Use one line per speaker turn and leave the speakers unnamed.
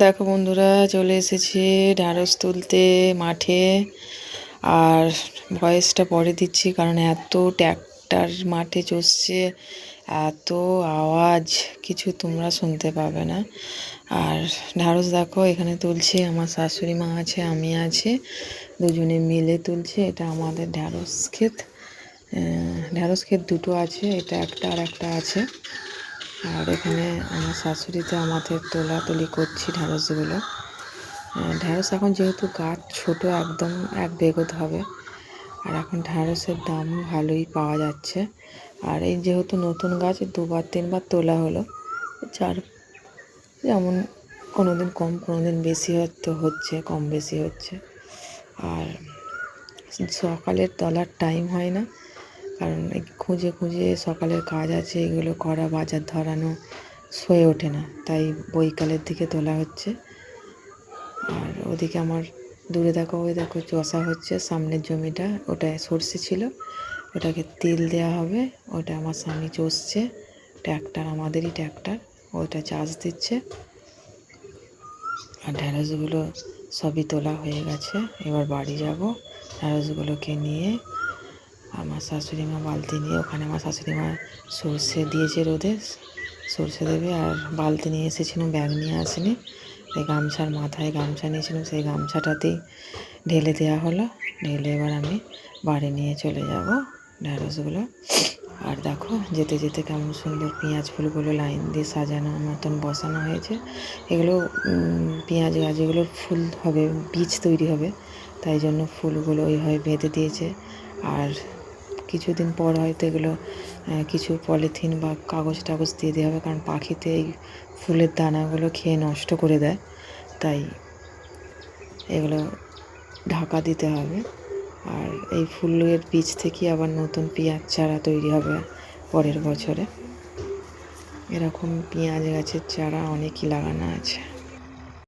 দেখো বন্ধুরা, চলে এসেছি ঢ্যাঁড়স তুলতে মাঠে। আর ভয়েসটা পরে দিচ্ছি কারণ এত ট্র্যাক্টর মাঠে চষছে, এত আওয়াজ, কিছু তোমরা শুনতে পাবে না। আর ঢ্যাঁড়স দেখো এখানে তুলছে, আমার শাশুড়ি মা আছে, আমি আছি, দুজনে মিলে তুলছে। এটা আমাদের ঢ্যাঁড়স ক্ষেত দুটো আছে, এটা একটা আর একটা আছে। আর এখানে আমার শাশুড়িতে আমাদের তোলাতুলি করছি ঢ্যাঁড়সগুলো। ঢ্যাঁড়স এখন যেহেতু গাছ ছোট, একদম এক বেগত হবে। আর এখন ঢ্যাঁড়সের দাম ভালোই পাওয়া যাচ্ছে। আর এই যেহেতু নতুন গাছ, দুবার তিনবার তোলা হলো, চার যেমন কোনো দিন কম কোনো দিন বেশি হচ্ছে, কম বেশি হচ্ছে। আর সকালের তোলার টাইম হয় না, কারণ খুঁজে খুঁজে সকালের কাজ আছে, এগুলো করা, বাজার ধরানো হয়ে ওঠে না, তাই বৈকালের দিকে তোলা হচ্ছে। আর ওদিকে আমার দূরে দেখো, ওই দেখো চষা হচ্ছে, সামনের জমিটা ওটায় সর্ষে ছিল, ওটাকে তেল দেওয়া হবে। ওটা আমার স্বামী চষছে, ট্র্যাক্টর, আমাদেরই ট্র্যাক্টর, ওটা চাষ দিচ্ছে। আর ঢ্যাঁড়সগুলো সবই তোলা হয়ে গেছে, এবার বাড়ি যাব। ঢ্যাঁড়সগুলোকে নিয়ে আমার শাশুড়ি মা বালতি নিয়ে, ওখানে আমার শাশুড়ি মা সর্ষে দিয়েছে রোদে, সর্ষে দেবে। আর বালতি নিয়ে এসেছিলাম, ব্যাগ নিয়ে আসিনি, এই গামছার মাথায় গামছা নিয়েছিলাম, সেই গামছাটাতেই ঢেলে দেওয়া হলো। ঢেলে এবার আমি বাড়ি নিয়ে চলে যাব ঢ্যাঁড়সগুলো। আর দেখো যেতে যেতে কেমন সুন্দর পেঁয়াজ ফুলগুলো লাইন দিয়ে সাজানো মতন বসানো হয়েছে। এগুলো পেঁয়াজ গাছ, এগুলো ফুল হবে, বীজ তৈরি হবে, তাই জন্য ফুলগুলো ওইভাবে বেঁধে দিয়েছে। আর কিছুদিন পর হয়তো এগুলো কিছু পলিথিন বা কাগজ টাগজ দিয়ে দেওয়া হবে, কারণ পাখিতে এই ফুলের দানাগুলো খেয়ে নষ্ট করে দেয়, তাই এগুলো ঢাকা দিতে হবে। আর এই ফুলের বীজ থেকে আবার নতুন পেঁয়াজ চারা তৈরি হবে পরের বছরে। এরকম পেঁয়াজ গাছের চারা অনেকই লাগানো আছে।